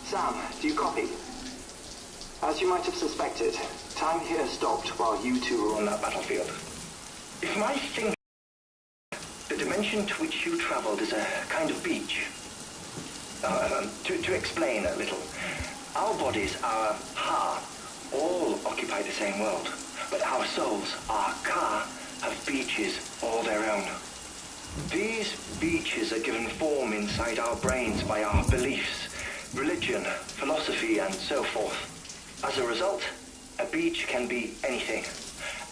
Sam, do you copy? As you might have suspected, time here stopped while you two were on that battlefield. If my thinking, the dimension to which you traveled is a kind of beach. To explain a little, our bodies, our ha, all occupy the same world, but our souls, our ka, have beaches all their own. These beaches are given form inside our brains by our beliefs, religion, philosophy, and so forth. As a result, a beach can be anything,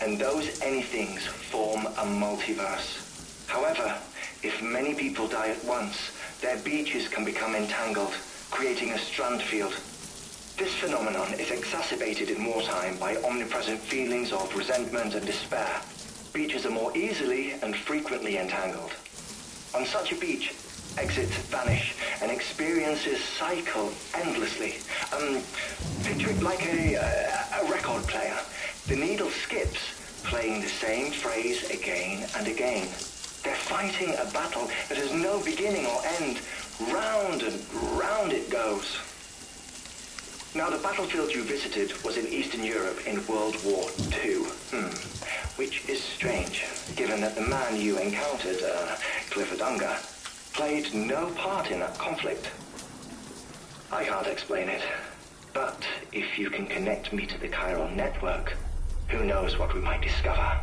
and those anythings form a multiverse. However, if many people die at once, their beaches can become entangled, creating a strand field. This phenomenon is exacerbated in wartime by omnipresent feelings of resentment and despair. Beaches are more easily and frequently entangled. On such a beach, exits vanish and experiences cycle endlessly. Picture it like a record player. The needle skips, playing the same phrase again and again. They're fighting a battle that has no beginning or end. Round and round it goes. Now, the battlefield you visited was in Eastern Europe in World War II. Which is strange, given that the man you encountered, Clifford Unger, played no part in that conflict. I can't explain it, but if you can connect me to the chiral network, who knows what we might discover.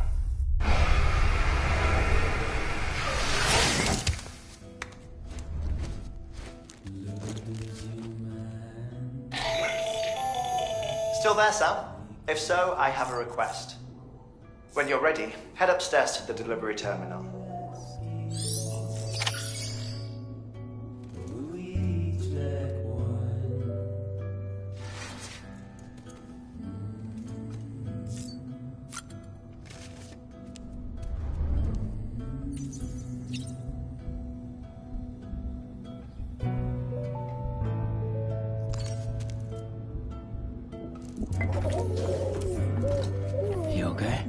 Still there, Sam? If so, I have a request. When you're ready, head upstairs to the delivery terminal. You okay?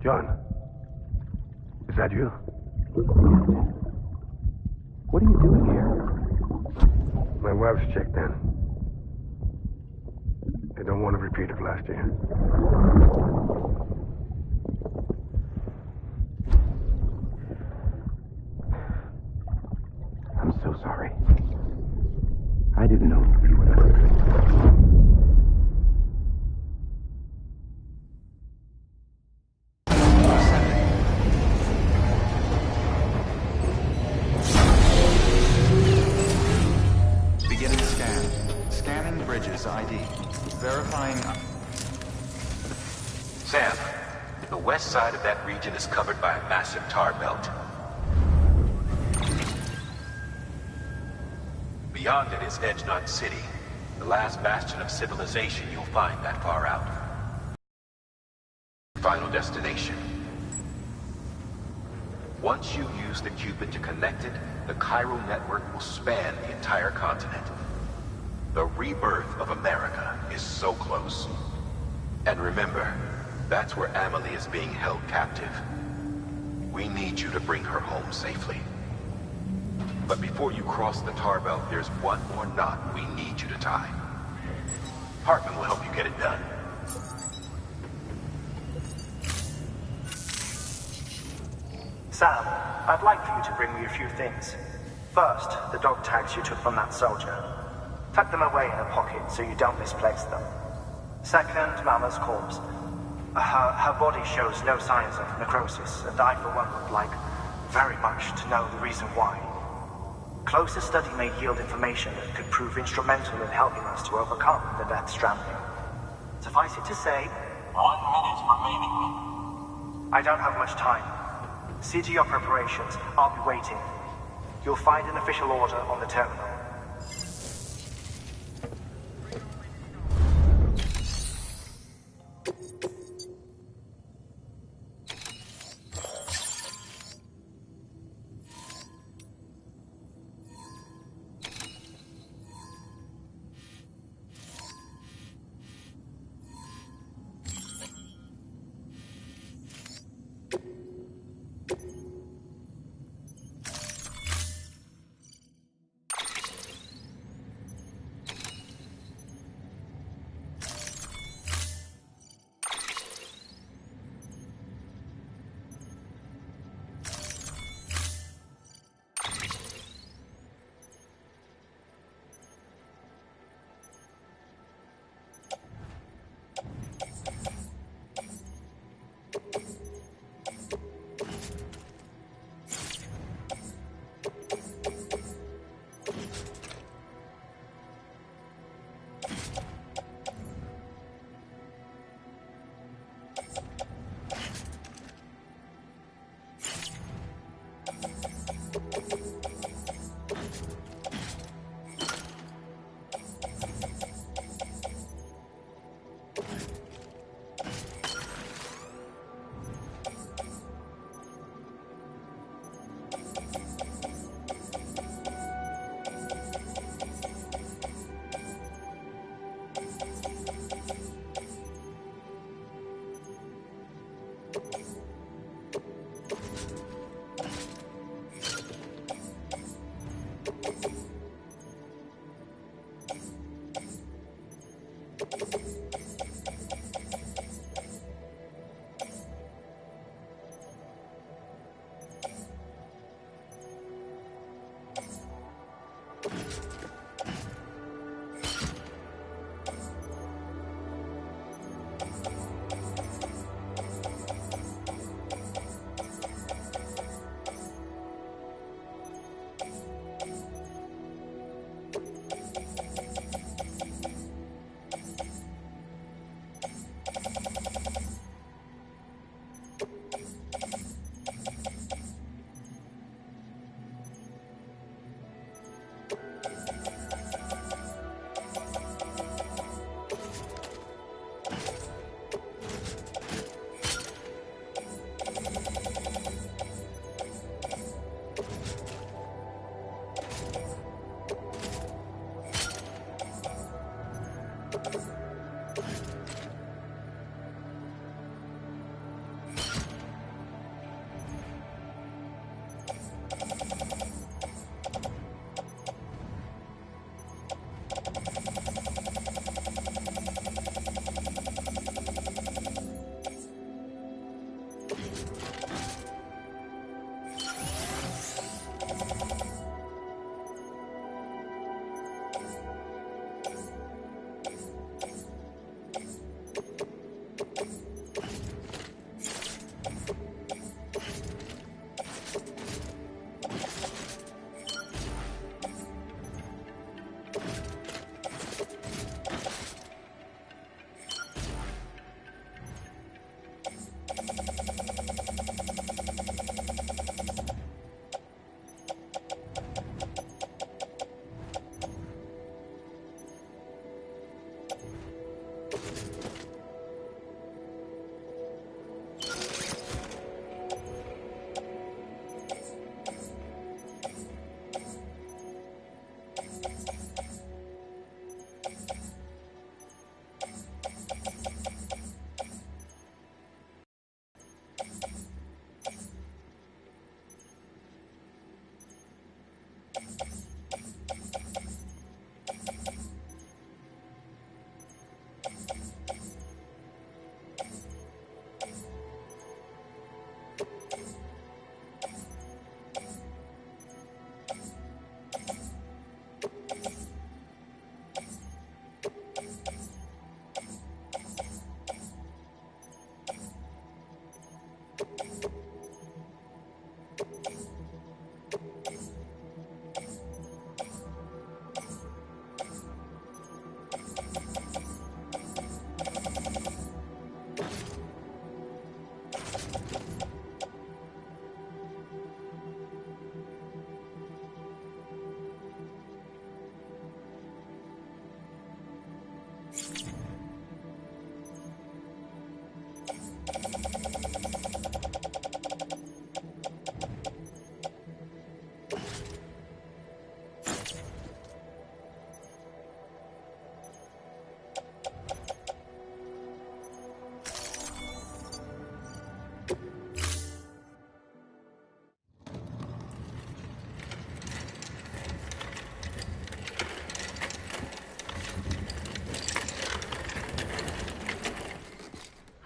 John, is that you? What are you doing here? My wife's checked in. They don't want a repeat of last year. I'm so sorry. I didn't know you were that. Scanning Bridges ID. Verifying... Sam, the west side of that region is covered by a massive tar belt. Beyond it is Edgenut City, the last bastion of civilization you'll find that far out. Final destination. Once you use the Cupid to connect it, the chiral network will span the entire continent. The rebirth of America is so close. And remember, that's where Amelie is being held captive. We need you to bring her home safely. But before you cross the tar belt, there's one more knot we need you to tie. Hartman will help you get it done. Sam, I'd like for you to bring me a few things. First, the dog tags you took from that soldier. Tuck them away in a pocket so you don't misplace them. Second, Mama's corpse. Her body shows no signs of necrosis, and I, for one, would like very much to know the reason why. Closer study may yield information that could prove instrumental in helping us to overcome the Death Stranding. Suffice it to say, 1 minute remaining. I don't have much time. See to your preparations. I'll be waiting. You'll find an official order on the terminal.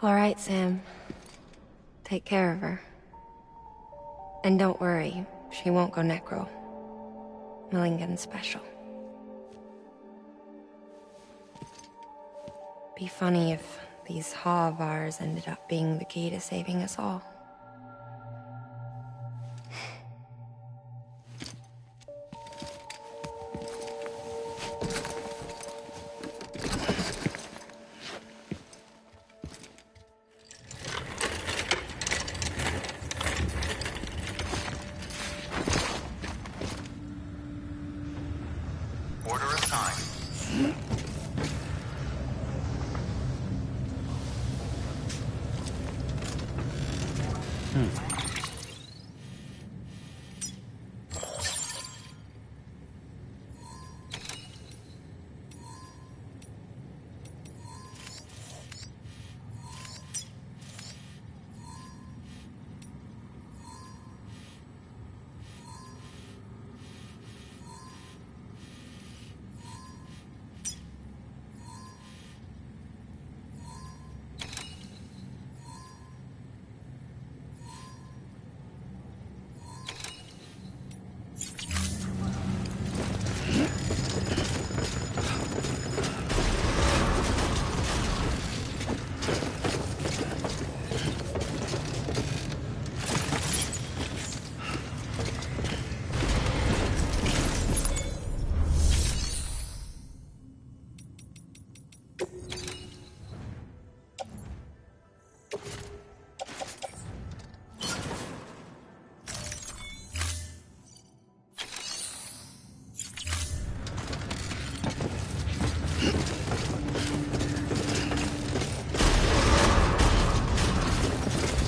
All right, Sam. Take care of her. And don't worry, she won't go necro. Millingen's special. Be funny if these Ha of ours ended up being the key to saving us all. Order assigned.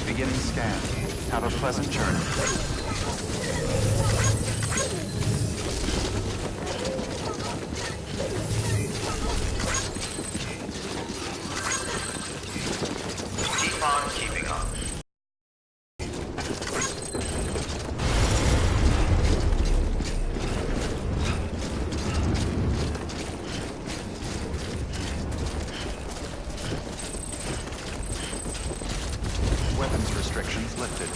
Beginning scan. Have a pleasant journey. Keep on keeping on. Weapons restrictions lifted.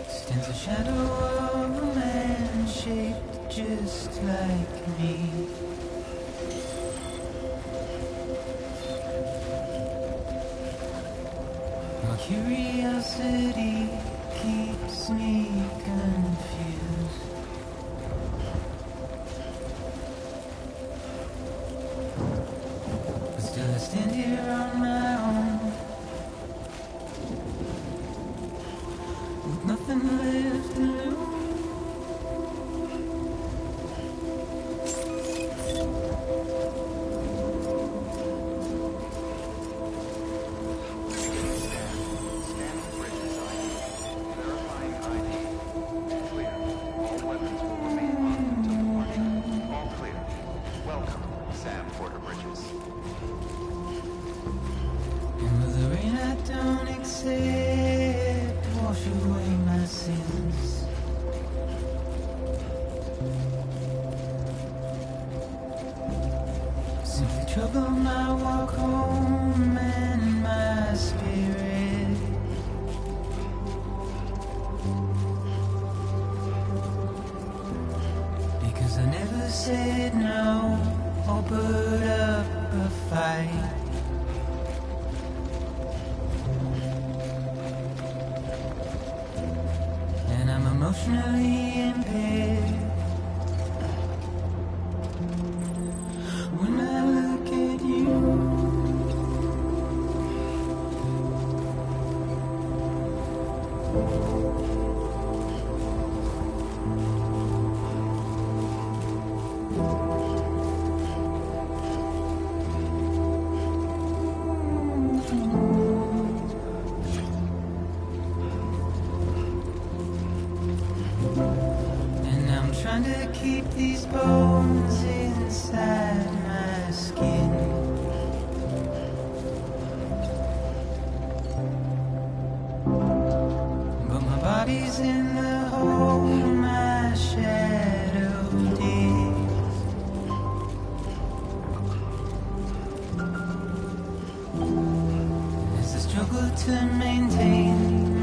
Stands a shadow of a man shaped just like me. My curiosity keeps me confused. Still I stand here on my own, with nothing left to lose. Wash away my sins. Simply trouble my walk home and my spirit. Because I never said no or put up a fight. Emotionally impaired. When I look at you, trying to keep these bones inside my skin. But my body's in the hole my shadow digs. As I struggle to maintain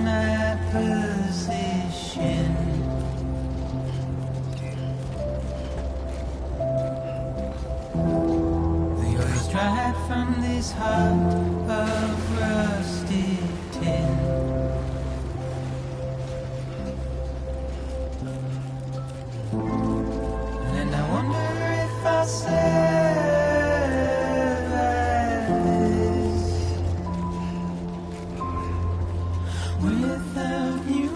my position. Dried from this heart of rusted tin. And I wonder if I'll survive this without you.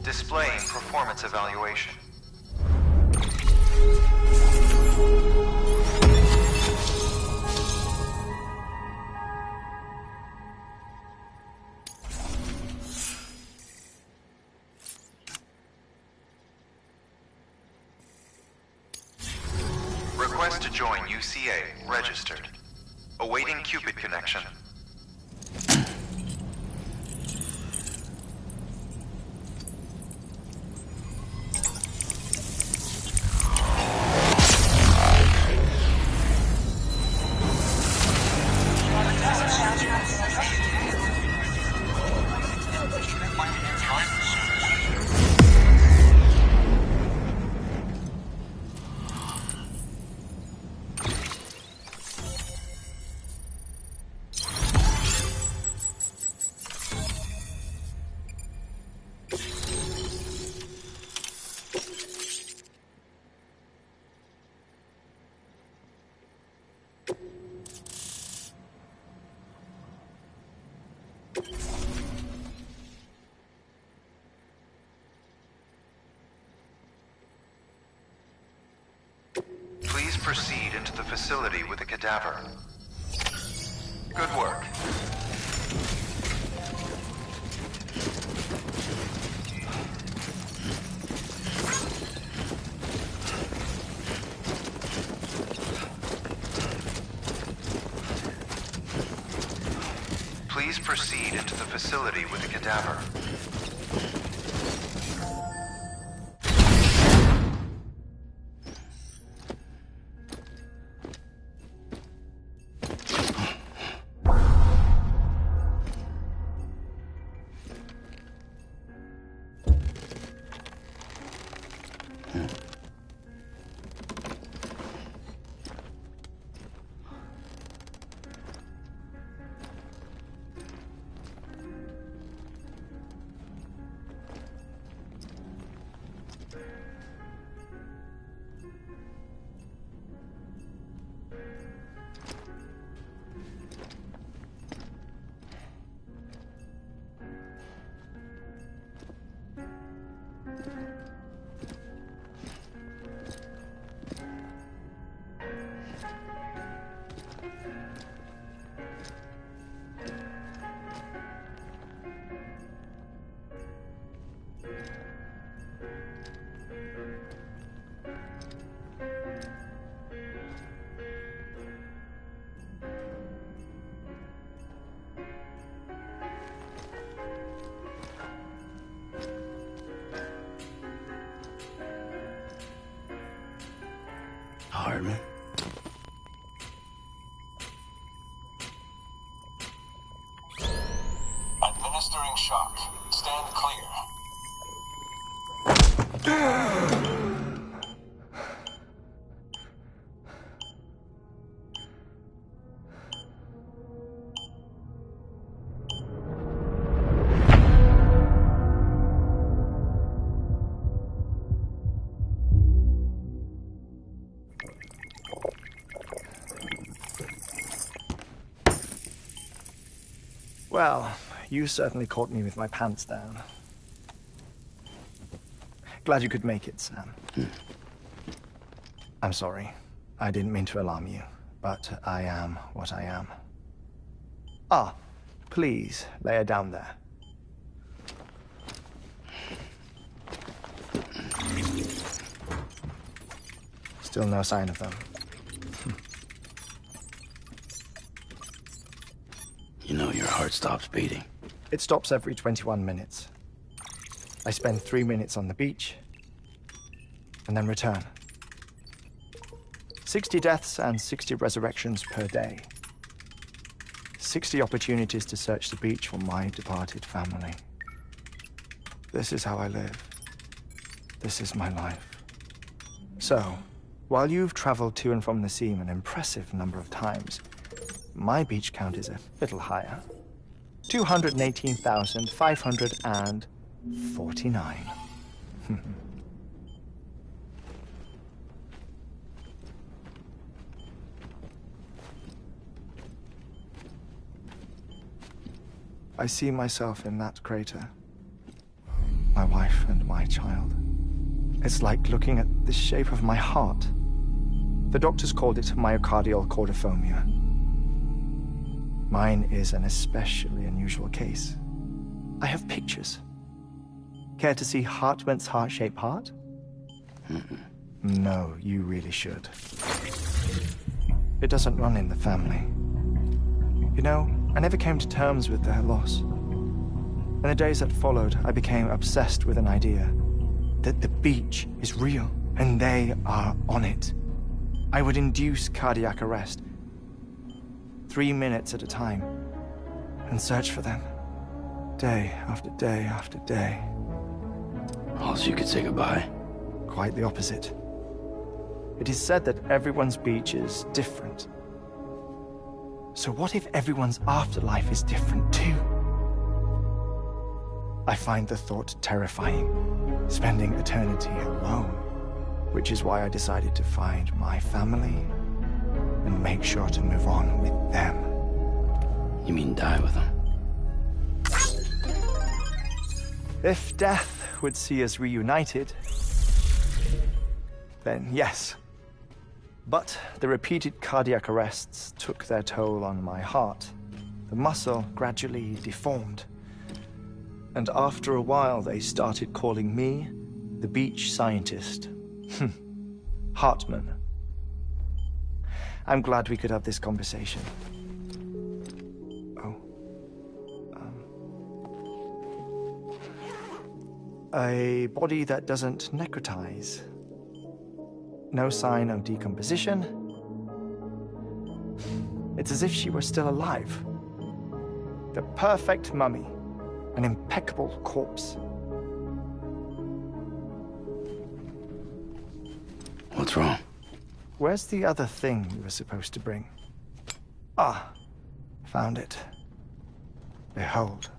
Displaying performance evaluation. Request to join UCA registered. Awaiting Cupid connection. Please proceed into the facility with the cadaver. Good work. Please proceed into the facility with the cadaver. Hardman. Administering shock. Stand clear. Well, you certainly caught me with my pants down. Glad you could make it, Sam. I'm sorry. I didn't mean to alarm you, but I am what I am. Ah, please, lay her down there. Still no sign of them. You know your heart stops beating. It stops every 21 minutes. I spend 3 minutes on the beach, and then return. 60 deaths and 60 resurrections per day. 60 opportunities to search the beach for my departed family. This is how I live. This is my life. So, while you've traveled to and from the seam an impressive number of times, my beach count is a little higher. 218,549. I see myself in that crater. My wife and my child. It's like looking at the shape of my heart. The doctors called it myocardial cordiformia. Mine is an especially unusual case. I have pictures. Care to see Hartman's heart-shaped heart? No, you really should. It doesn't run in the family. You know, I never came to terms with their loss. In the days that followed, I became obsessed with an idea that the beach is real, and they are on it. I would induce cardiac arrest, 3 minutes at a time, and search for them, day after day after day. Also, you could say goodbye. Quite the opposite. It is said that everyone's beach is different. So what if everyone's afterlife is different too? I find the thought terrifying, spending eternity alone, which is why I decided to find my family and make sure to move on with them. You mean die with them? If death would see us reunited, then yes. But the repeated cardiac arrests took their toll on my heart. The muscle gradually deformed. And after a while, they started calling me the beach scientist. Hartman. I'm glad we could have this conversation. Oh, A body that doesn't necrotize. No sign of decomposition. It's as if she were still alive. The perfect mummy. An impeccable corpse. What's wrong? Where's the other thing you were supposed to bring? Ah, found it. Behold.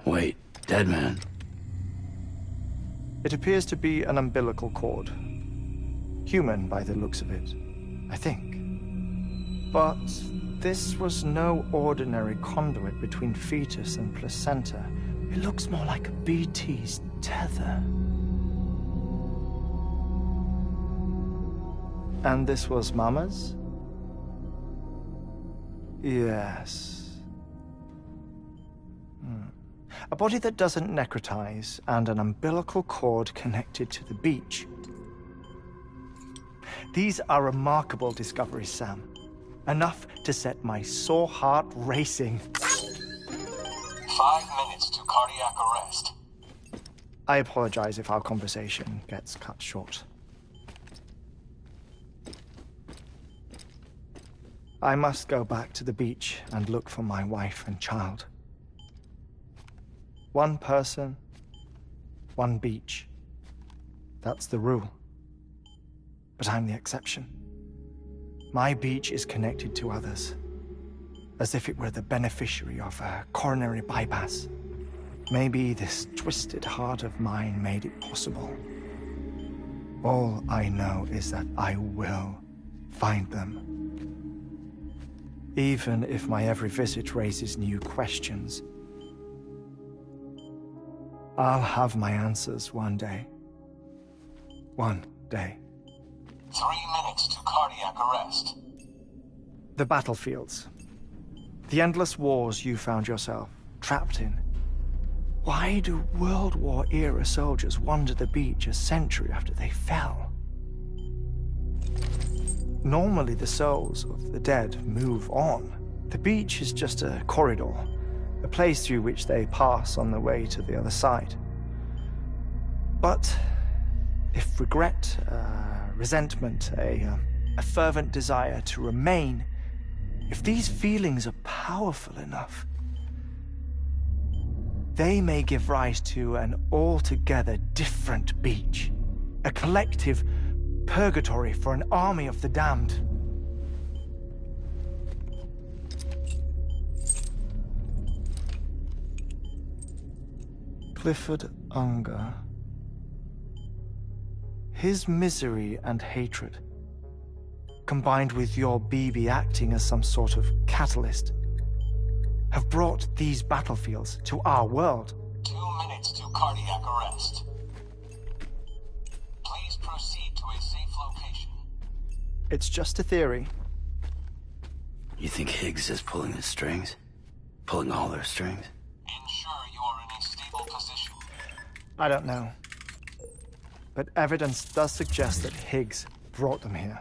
Wait, dead man? It appears to be an umbilical cord. Human by the looks of it, I think. But this was no ordinary conduit between fetus and placenta. It looks more like a BT's tether. And this was Mama's? Yes. A body that doesn't necrotize and an umbilical cord connected to the beach. These are remarkable discoveries, Sam. Enough to set my sore heart racing. 5 minutes to cardiac arrest. I apologize if our conversation gets cut short. I must go back to the beach and look for my wife and child. One person, one beach. That's the rule. But I'm the exception. My beach is connected to others, as if it were the beneficiary of a coronary bypass. Maybe this twisted heart of mine made it possible. All I know is that I will find them. Even if my every visit raises new questions. I'll have my answers one day. One day. 3 minutes to cardiac arrest. The battlefields. The endless wars you found yourself trapped in. Why do World War-era soldiers wander the beach a century after they fell? Normally the souls of the dead move on. The beach is just a corridor, a place through which they pass on the way to the other side. But if regret, resentment, a fervent desire to remain, if these feelings are powerful enough, they may give rise to an altogether different beach, a collective purgatory for an army of the damned. Clifford Unger. His misery and hatred, combined with your BB acting as some sort of catalyst, have brought these battlefields to our world. 2 minutes to cardiac arrest. Please proceed to a safe location. It's just a theory. You think Higgs is pulling the strings? Pulling all their strings? Ensure you are in a stable position. I don't know. But evidence does suggest that Higgs brought them here.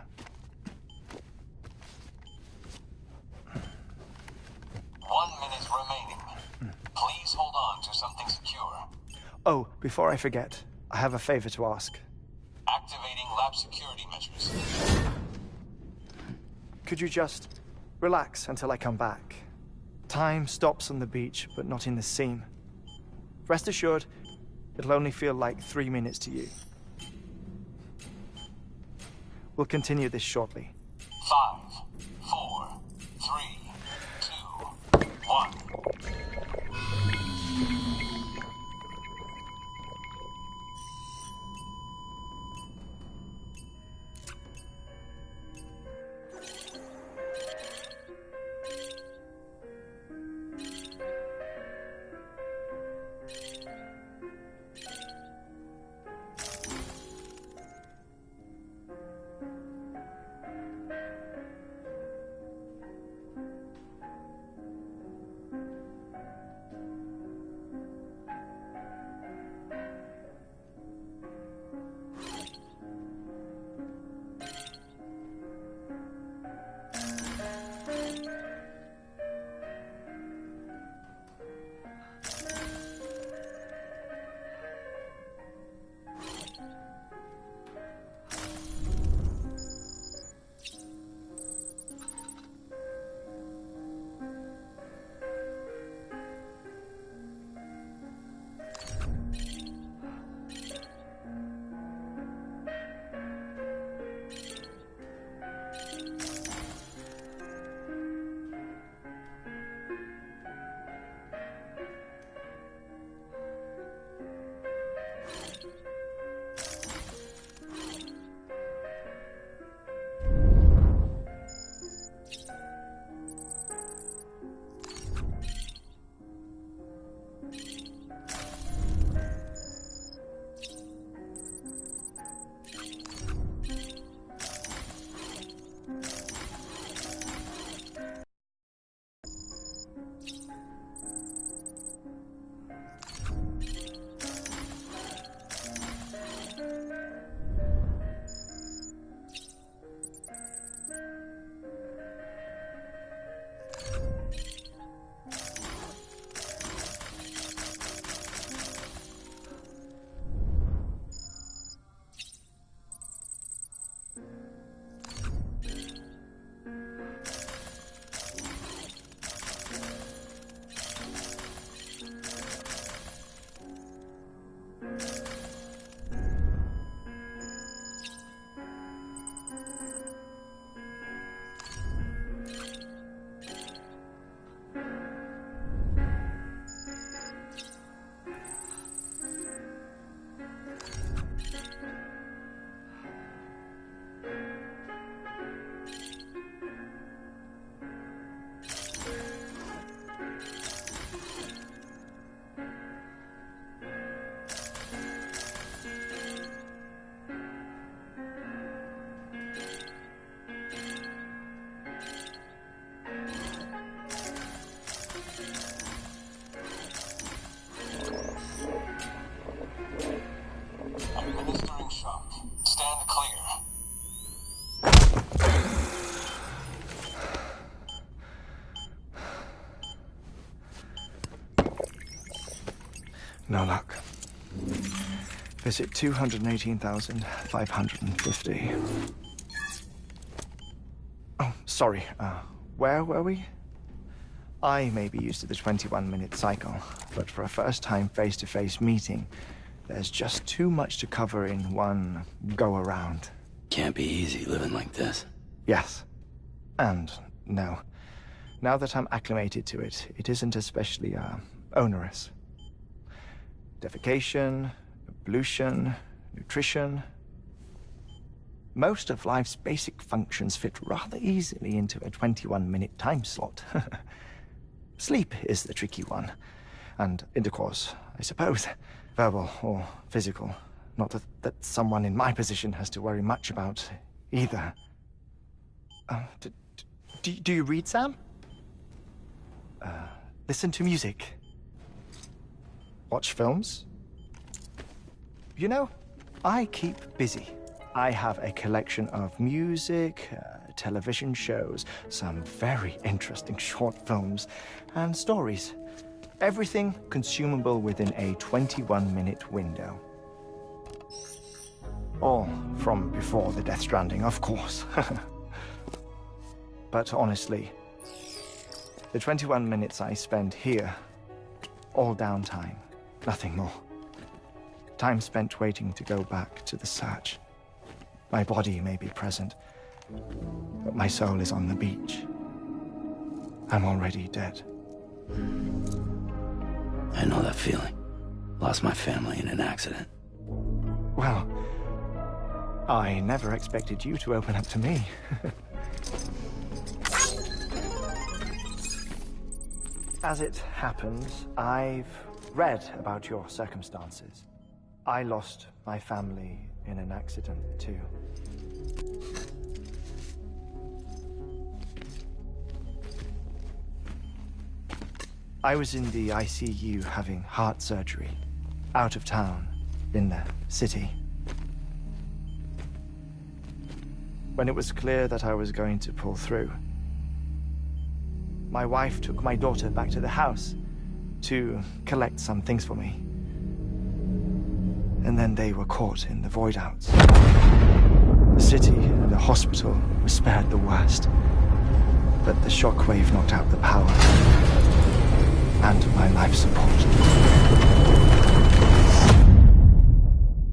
1 minute remaining. Please hold on to something secure. Oh, before I forget, I have a favor to ask. Activating lab security measures. Could you just relax until I come back? Time stops on the beach, but not in the scene. Rest assured, it'll only feel like 3 minutes to you. We'll continue this shortly. 5, 4, 3, 2, 1. No luck. Visit 218,550. Oh, sorry. Where were we? I may be used to the 21-minute cycle, but for a first-time face-to-face meeting, there's just too much to cover in one go-around. Can't be easy living like this. Yes. And no. Now that I'm acclimated to it, it isn't especially, onerous. Defecation, pollution, nutrition. Most of life's basic functions fit rather easily into a 21-minute time slot. Sleep is the tricky one. And intercourse, I suppose. Verbal or physical. Not that someone in my position has to worry much about either. Do you read, Sam? Listen to music. Watch films? You know, I keep busy. I have a collection of music, television shows, some very interesting short films, and stories. Everything consumable within a 21-minute window. All from before the Death Stranding, of course. But honestly, the 21 minutes I spend here, all downtime, nothing more. Time spent waiting to go back to the search. My body may be present, but my soul is on the beach. I'm already dead. I know that feeling. Lost my family in an accident. Well, I never expected you to open up to me. As it happens, I've read about your circumstances. I lost my family in an accident, too. I was in the ICU having heart surgery, out of town, in the city. When it was clear that I was going to pull through, my wife took my daughter back to the house to collect some things for me. And then they were caught in the void-outs. The city and the hospital were spared the worst, but the shockwave knocked out the power and my life support.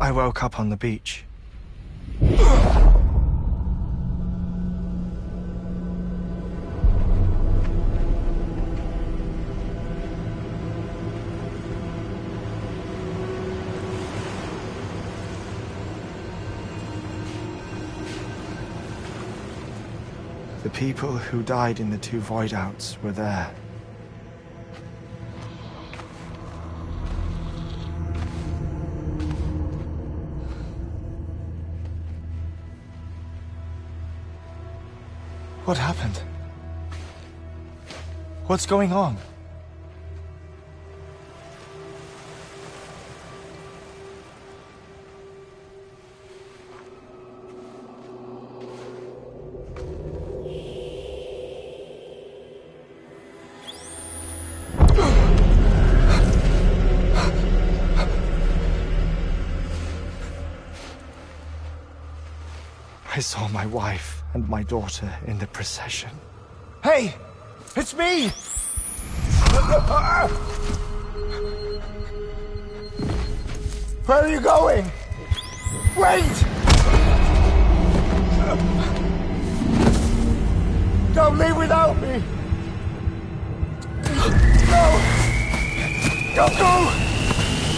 I woke up on the beach. The people who died in the two void-outs were there. What happened? What's going on? I saw my wife and my daughter in the procession. Hey! It's me! Where are you going? Wait! Don't leave without me! No! Don't go!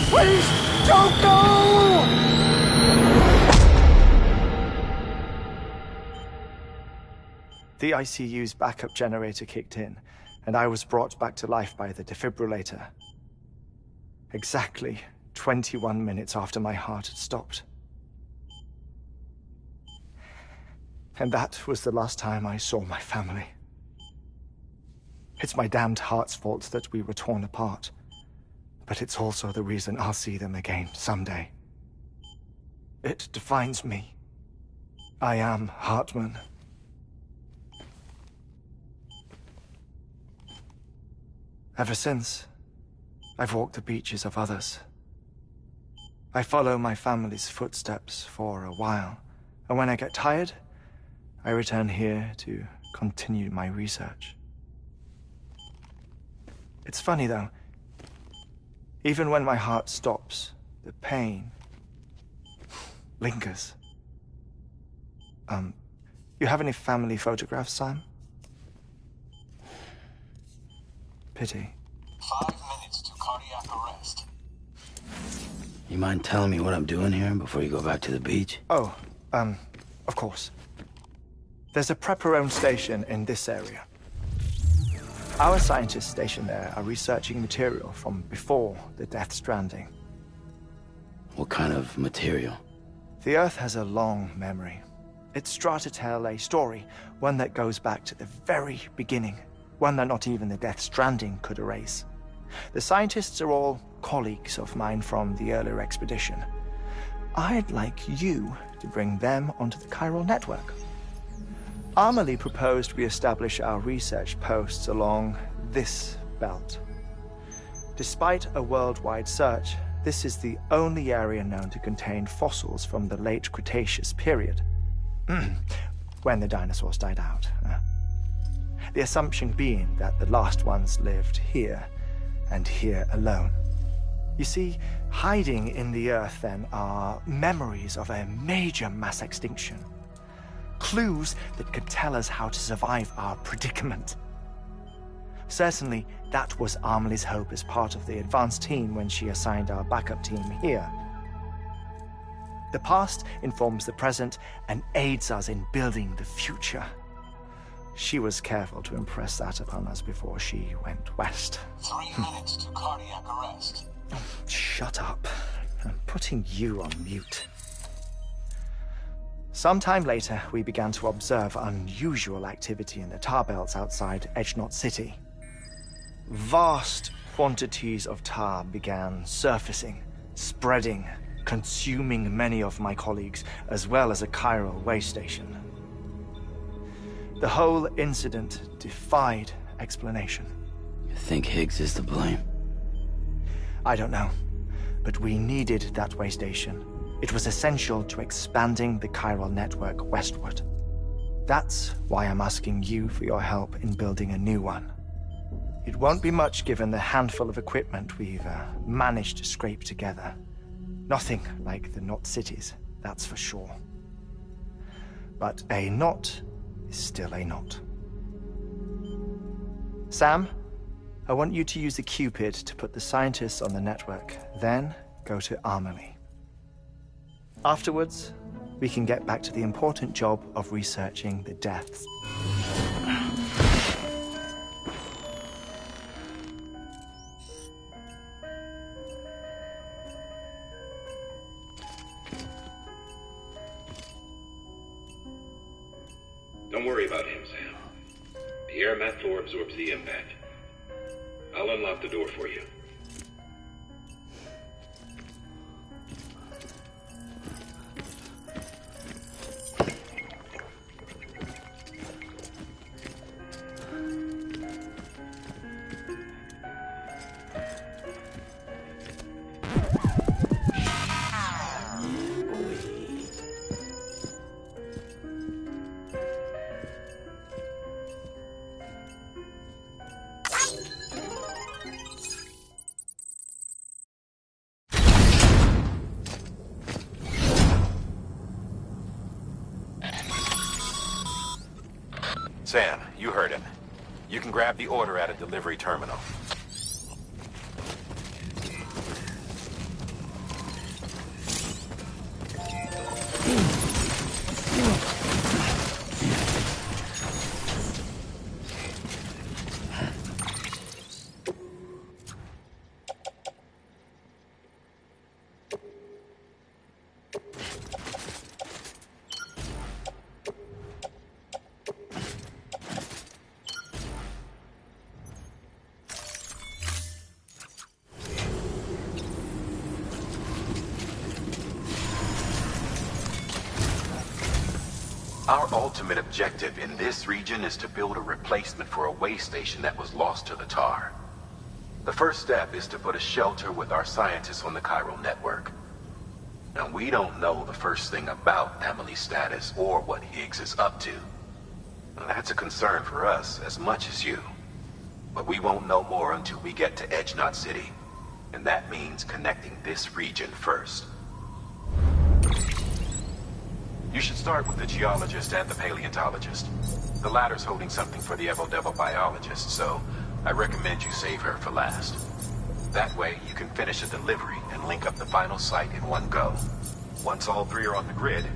Please, don't go! The ICU's backup generator kicked in, and I was brought back to life by the defibrillator. Exactly 21 minutes after my heart had stopped. And that was the last time I saw my family. It's my damned heart's fault that we were torn apart, but it's also the reason I'll see them again someday. It defines me. I am Hartman. Ever since, I've walked the beaches of others. I follow my family's footsteps for a while, and when I get tired, I return here to continue my research. It's funny, though. Even when my heart stops, the pain lingers. You have any family photographs, Sam? Pity. 5 minutes to cardiac arrest. You mind telling me what I'm doing here before you go back to the beach? Oh, of course. There's a Prepperone station in this area. Our scientists stationed there are researching material from before the Death Stranding. What kind of material? The Earth has a long memory. It's trying to tell a story, one that goes back to the very beginning, one that not even the Death Stranding could erase. The scientists are all colleagues of mine from the earlier expedition. I'd like you to bring them onto the chiral network. Amelie proposed we establish our research posts along this belt. Despite a worldwide search, this is the only area known to contain fossils from the late Cretaceous period. When the dinosaurs died out. The assumption being that the last ones lived here, and here alone. You see, hiding in the Earth, then, are memories of a major mass extinction. Clues that could tell us how to survive our predicament. Certainly, that was Amelie's hope as part of the advanced team when she assigned our backup team here. The past informs the present and aids us in building the future. She was careful to impress that upon us before she went west. 3 minutes to cardiac arrest. Shut up. I'm putting you on mute. Sometime later, we began to observe unusual activity in the tar belts outside Edgenot City. Vast quantities of tar began surfacing, spreading, consuming many of my colleagues, as well as a chiral way station. The whole incident defied explanation. You think Higgs is to blame? I don't know, but we needed that way station. It was essential to expanding the chiral network westward. That's why I'm asking you for your help in building a new one. It won't be much given the handful of equipment we've managed to scrape together. Nothing like the knot cities, that's for sure. But a knot is still a knot. Sam, I want you to use the Cupid to put the scientists on the network, then go to Amelie. Afterwards, we can get back to the important job of researching the deaths. Don't worry about him, Sam. The air mat floor absorbs the impact. I'll unlock the door for you. Sam, you heard him. You can grab the order at a delivery terminal. Our ultimate objective in this region is to build a replacement for a way station that was lost to the tar. The first step is to put a shelter with our scientists on the chiral network. Now, we don't know the first thing about Emily's status or what Higgs is up to. Now, that's a concern for us as much as you. But we won't know more until we get to Edge Knot City. And that means connecting this region first. You should start with the geologist and the paleontologist. The latter's holding something for the Evo-Devo biologist, so I recommend you save her for last. That way, you can finish a delivery and link up the final site in one go. Once all three are on the grid,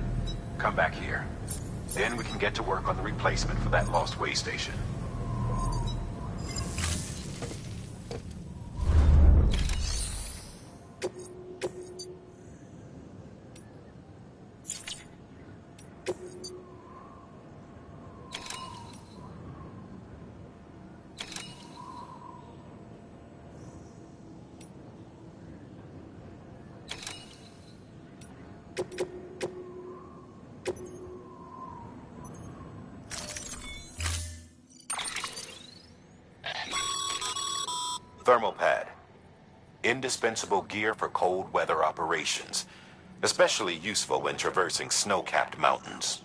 come back here. Then we can get to work on the replacement for that lost way station. Thermal pad. Indispensable gear for cold weather operations. Especially useful when traversing snow-capped mountains.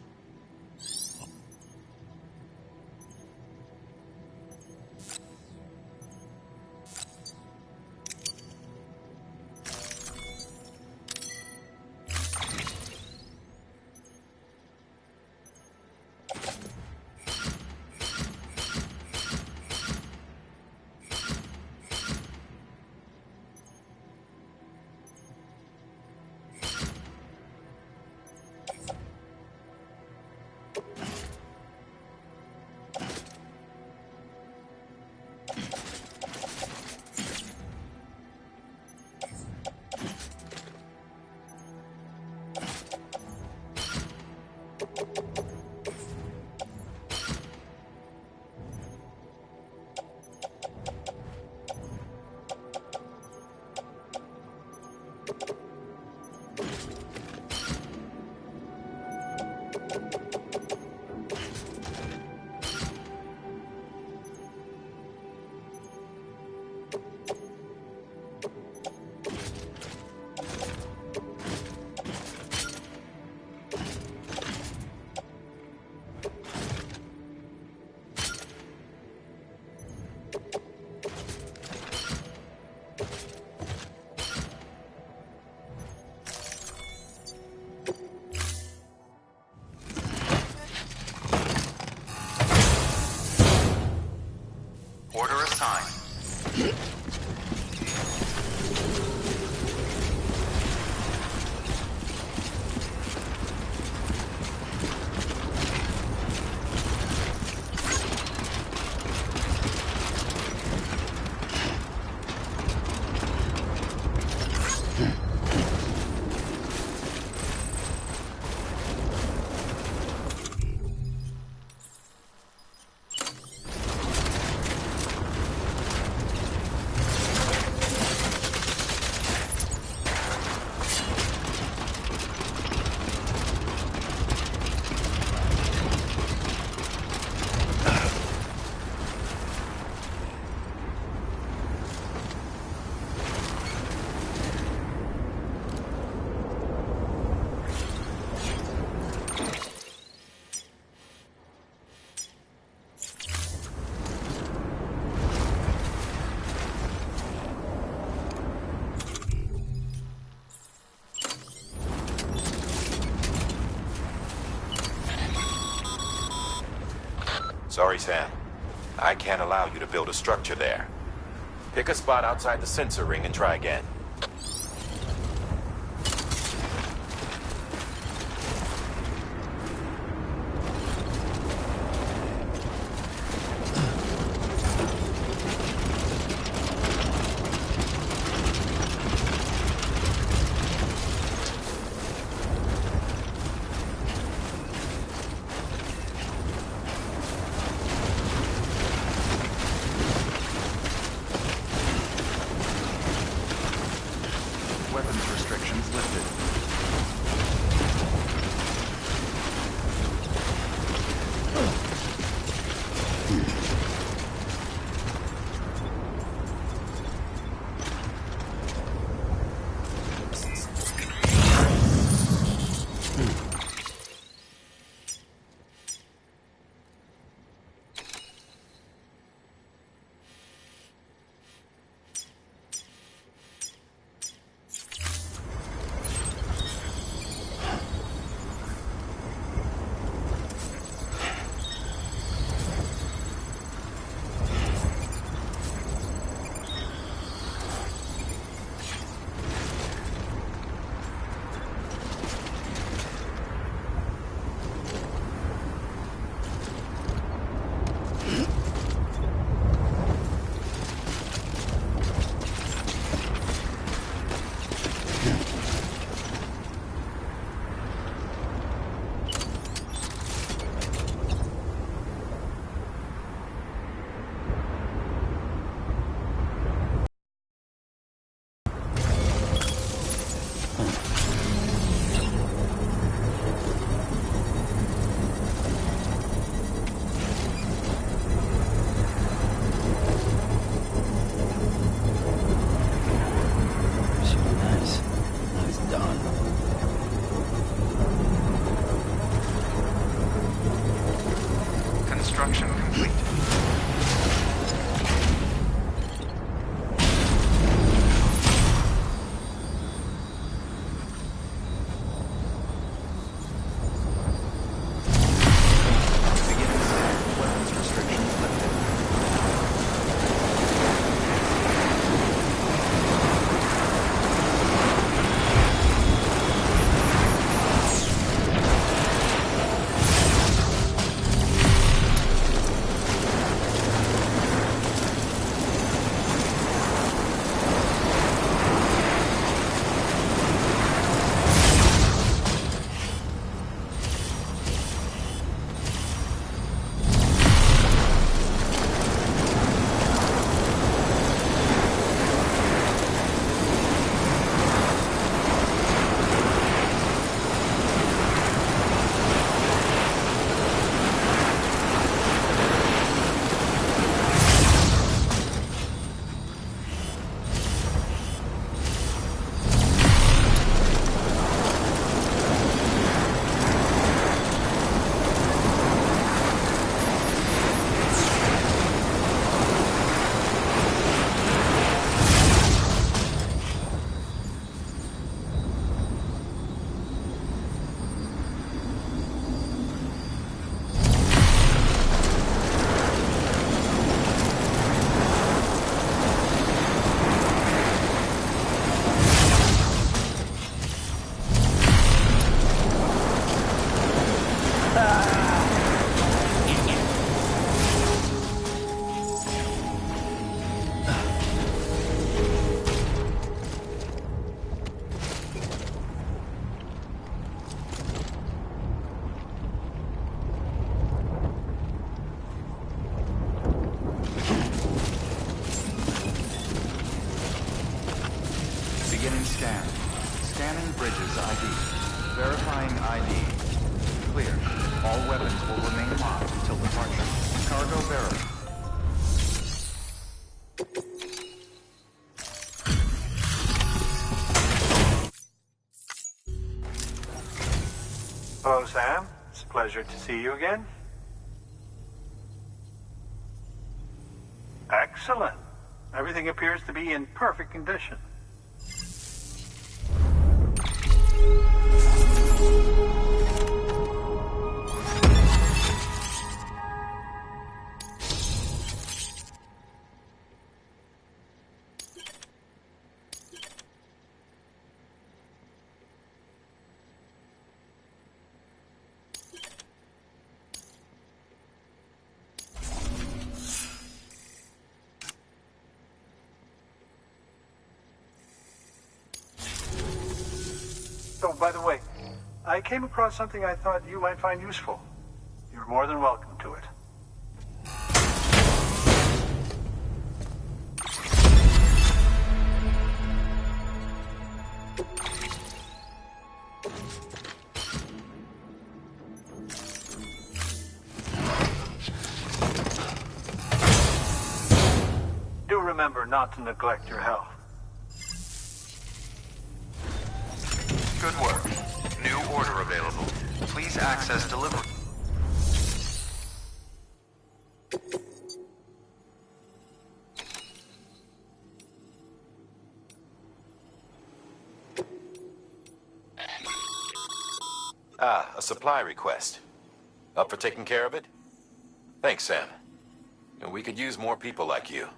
Sorry, Sam. I can't allow you to build a structure there. Pick a spot outside the sensor ring and try again. Weapons restrictions lifted. Beginning scan. Scanning bridges ID. Verifying ID. Clear. All weapons will remain locked until departure. Cargo verified. Hello, Sam. It's a pleasure to see you again. Excellent. Everything appears to be in perfect condition. Oh, by the way, I came across something I thought you might find useful. You're more than welcome to it. Do remember not to neglect your health. Good work. New order available. Please access delivery. Ah, a supply request. Up for taking care of it? Thanks, Sam. We could use more people like you.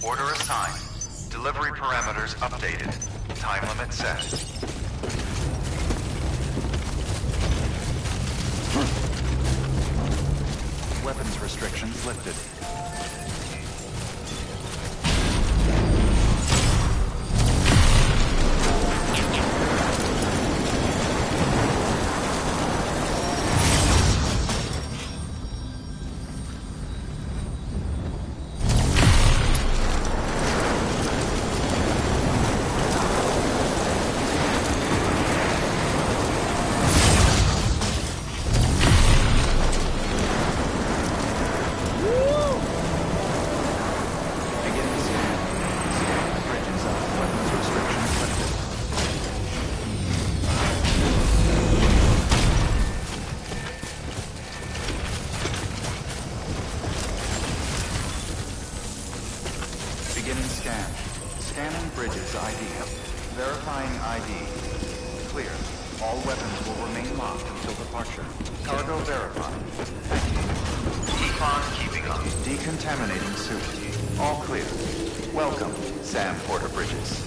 Order assigned. Delivery parameters updated. Time limit set. Weapons restrictions lifted. Beginning scan. Scanning bridges ID. Verifying ID. Clear. All weapons will remain locked until departure. Cargo verified. Thank you. Keep on keeping up. Decontaminating suit. All clear. Welcome, Sam Porter Bridges.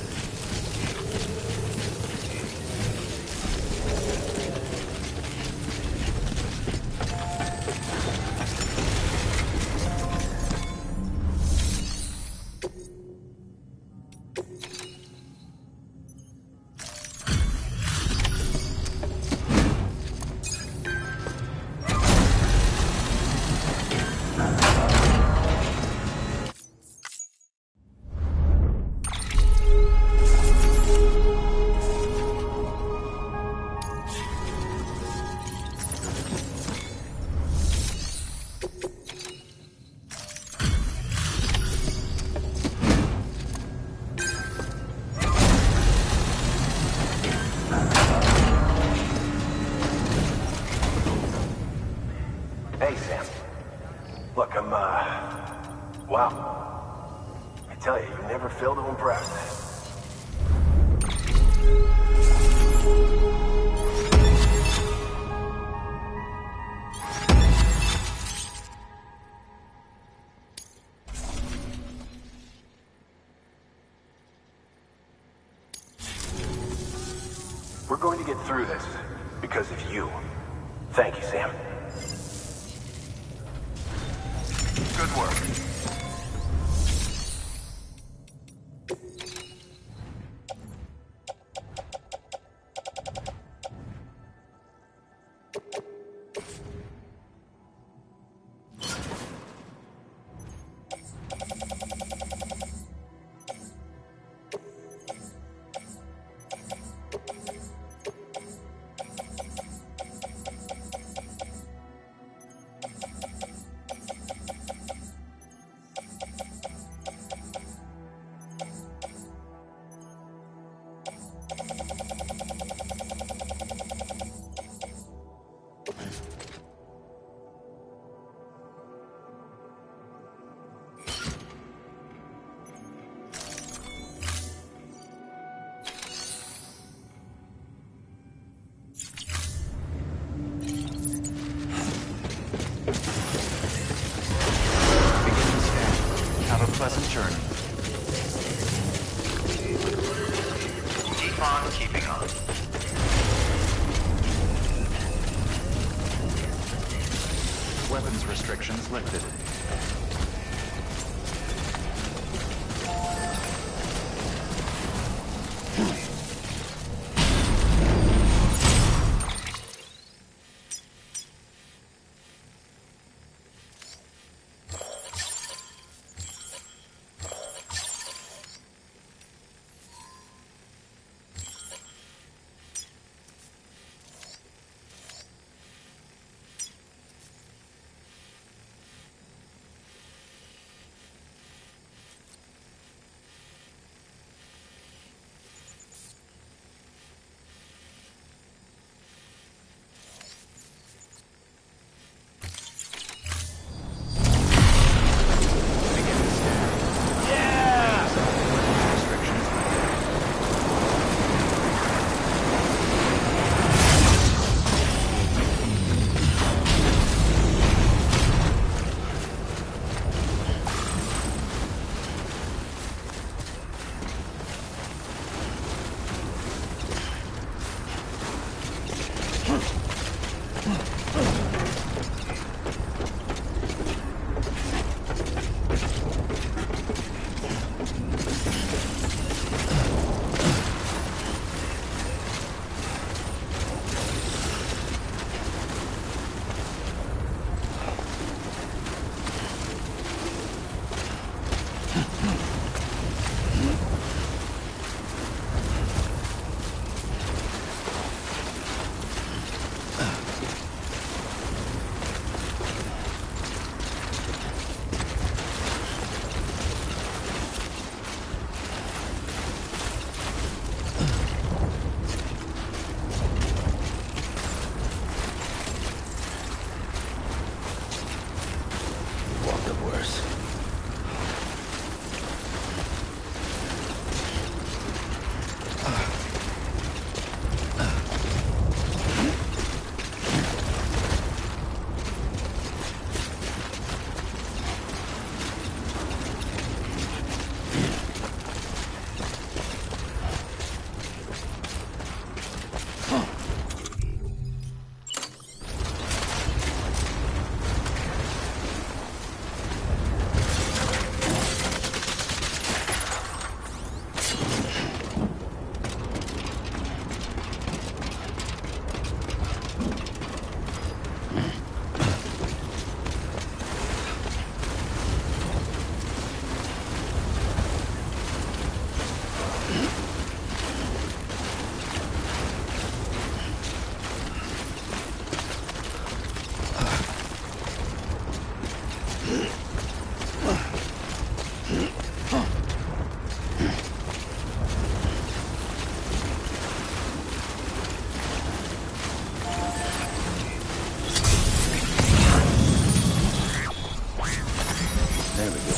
Hey, Sam. Look, wow. I tell you, you never fail to impress. We're going to get through this because of you. Thank you, Sam. Good work. Beginning scan. Have a pleasant journey. Keep on keeping on. Weapons restrictions lifted. There we go.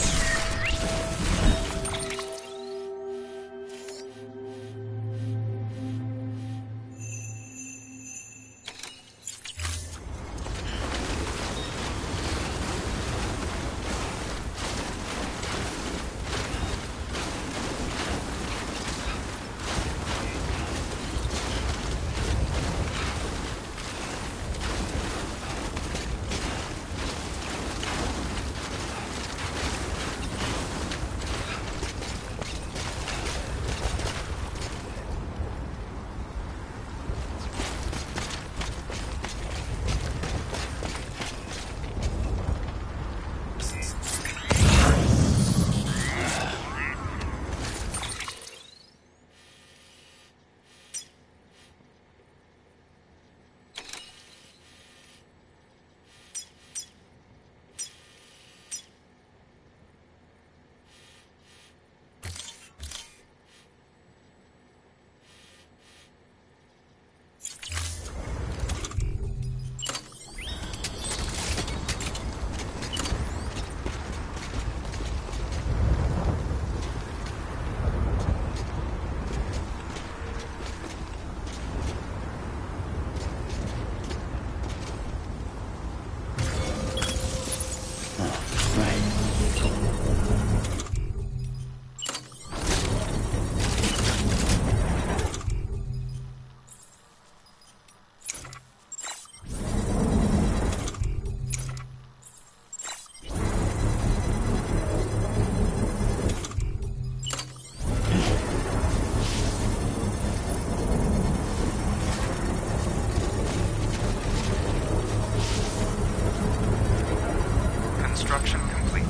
Construction complete.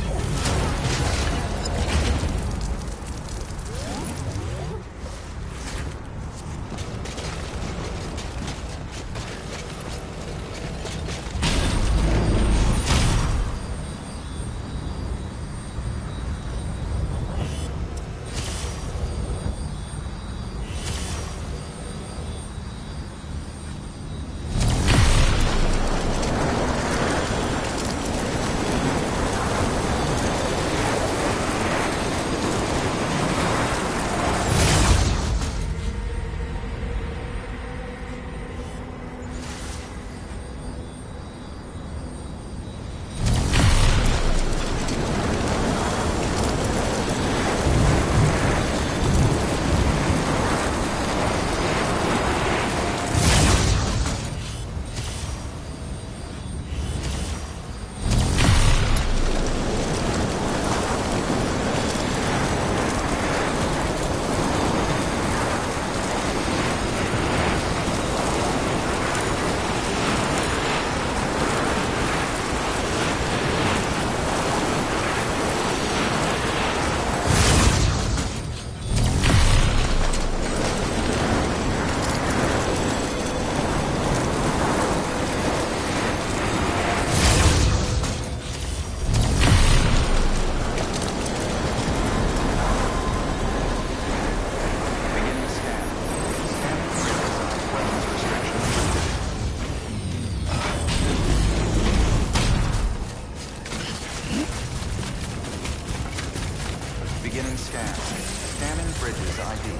Beginning scan. Scanning bridges ID.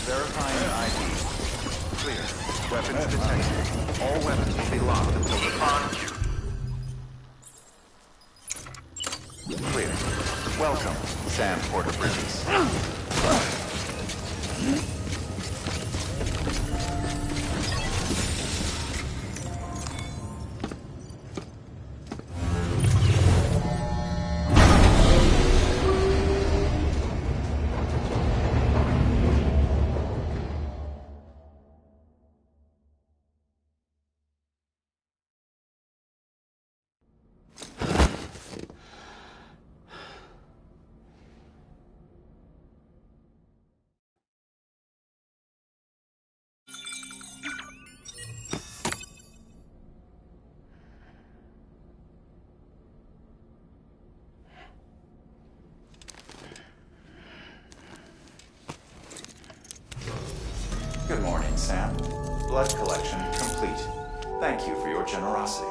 Verifying ID. Clear. Weapons detected. All weapons will be locked until the Clear. Welcome, Sam Porter Bridges. Good morning, Sam. Blood collection complete. Thank you for your generosity.